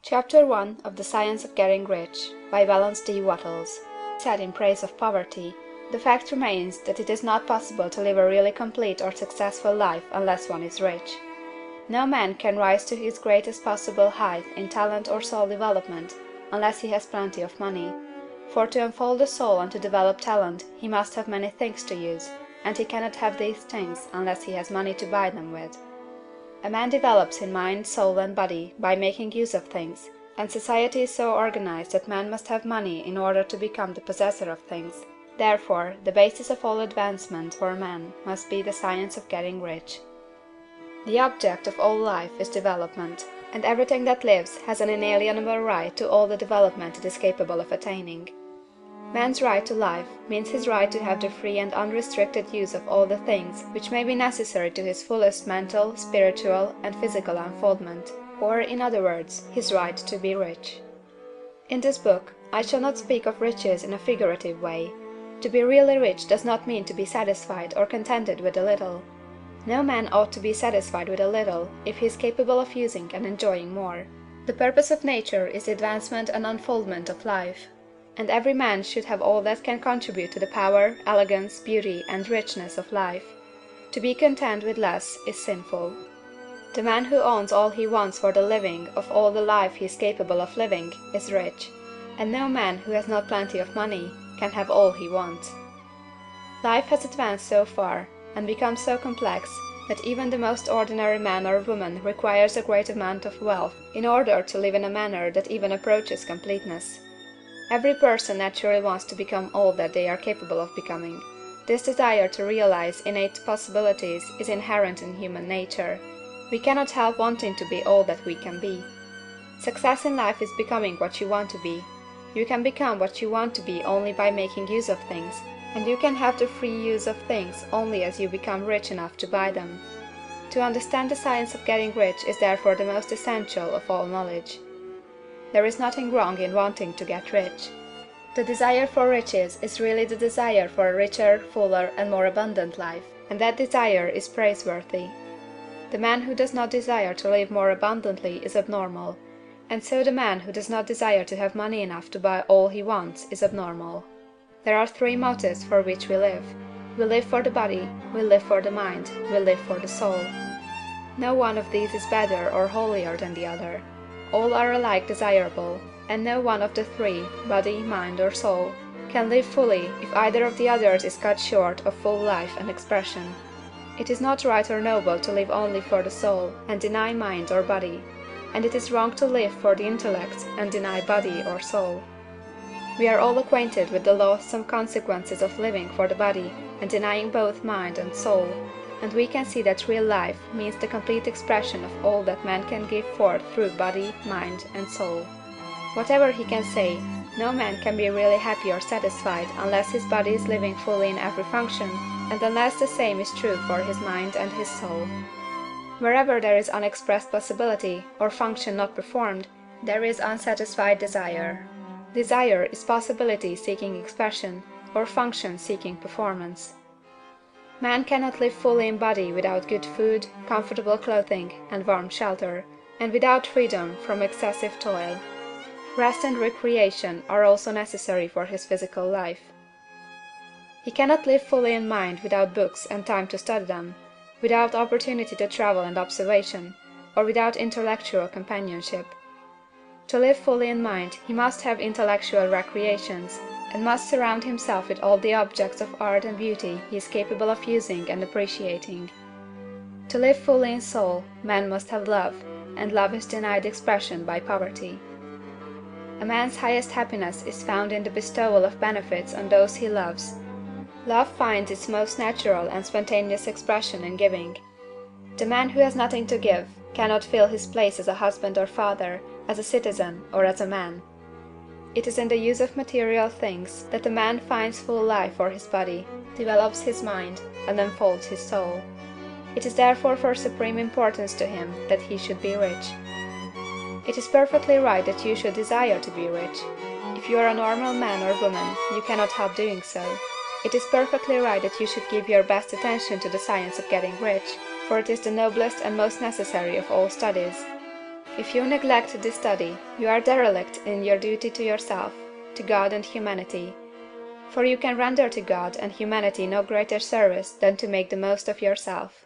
Chapter 1 of The Science of Getting Rich by Wallace D. Wattles. Said in praise of poverty, the fact remains that it is not possible to live a really complete or successful life unless one is rich. No man can rise to his greatest possible height in talent or soul development unless he has plenty of money, for to unfold the soul and to develop talent he must have many things to use, and he cannot have these things unless he has money to buy them with. A man develops in mind, soul, and body by making use of things, and society is so organized that man must have money in order to become the possessor of things. Therefore, the basis of all advancement for man must be the science of getting rich. The object of all life is development, and everything that lives has an inalienable right to all the development it is capable of attaining. Man's right to life means his right to have the free and unrestricted use of all the things which may be necessary to his fullest mental, spiritual, and physical unfoldment, or, in other words, his right to be rich. In this book, I shall not speak of riches in a figurative way. To be really rich does not mean to be satisfied or contented with a little. No man ought to be satisfied with a little if he is capable of using and enjoying more. The purpose of nature is the advancement and unfoldment of life, and every man should have all that can contribute to the power, elegance, beauty, and richness of life. To be content with less is sinful. The man who owns all he wants for the living of all the life he is capable of living is rich, and no man who has not plenty of money can have all he wants. Life has advanced so far, and become so complex, that even the most ordinary man or woman requires a great amount of wealth in order to live in a manner that even approaches completeness. Every person naturally wants to become all that they are capable of becoming. This desire to realize innate possibilities is inherent in human nature. We cannot help wanting to be all that we can be. Success in life is becoming what you want to be. You can become what you want to be only by making use of things, and you can have the free use of things only as you become rich enough to buy them. To understand the science of getting rich is therefore the most essential of all knowledge. There is nothing wrong in wanting to get rich. The desire for riches is really the desire for a richer, fuller, and more abundant life, and that desire is praiseworthy. The man who does not desire to live more abundantly is abnormal, and so the man who does not desire to have money enough to buy all he wants is abnormal. There are three motives for which we live. We live for the body, we live for the mind, we live for the soul. No one of these is better or holier than the other. All are alike desirable, and no one of the three, body, mind, or soul, can live fully if either of the others is cut short of full life and expression. It is not right or noble to live only for the soul and deny mind or body, and it is wrong to live for the intellect and deny body or soul. We are all acquainted with the loathsome consequences of living for the body and denying both mind and soul, and we can see that real life means the complete expression of all that man can give forth through body, mind, and soul. Whatever he can say, no man can be really happy or satisfied unless his body is living fully in every function, and unless the same is true for his mind and his soul. Wherever there is unexpressed possibility, or function not performed, there is unsatisfied desire. Desire is possibility seeking expression, or function seeking performance. Man cannot live fully in body without good food, comfortable clothing, and warm shelter, and without freedom from excessive toil. Rest and recreation are also necessary for his physical life. He cannot live fully in mind without books and time to study them, without opportunity to travel and observation, or without intellectual companionship. To live fully in mind, he must have intellectual recreations, and must surround himself with all the objects of art and beauty he is capable of using and appreciating. To live fully in soul, man must have love, and love is denied expression by poverty. A man's highest happiness is found in the bestowal of benefits on those he loves. Love finds its most natural and spontaneous expression in giving. The man who has nothing to give cannot fill his place as a husband or father, as a citizen, or as a man. It is in the use of material things that a man finds full life for his body, develops his mind, and unfolds his soul. It is therefore for supreme importance to him that he should be rich. It is perfectly right that you should desire to be rich. If you are a normal man or woman, you cannot help doing so. It is perfectly right that you should give your best attention to the science of getting rich, for it is the noblest and most necessary of all studies. If you neglect this study, you are derelict in your duty to yourself, to God and humanity; for you can render to God and humanity no greater service than to make the most of yourself.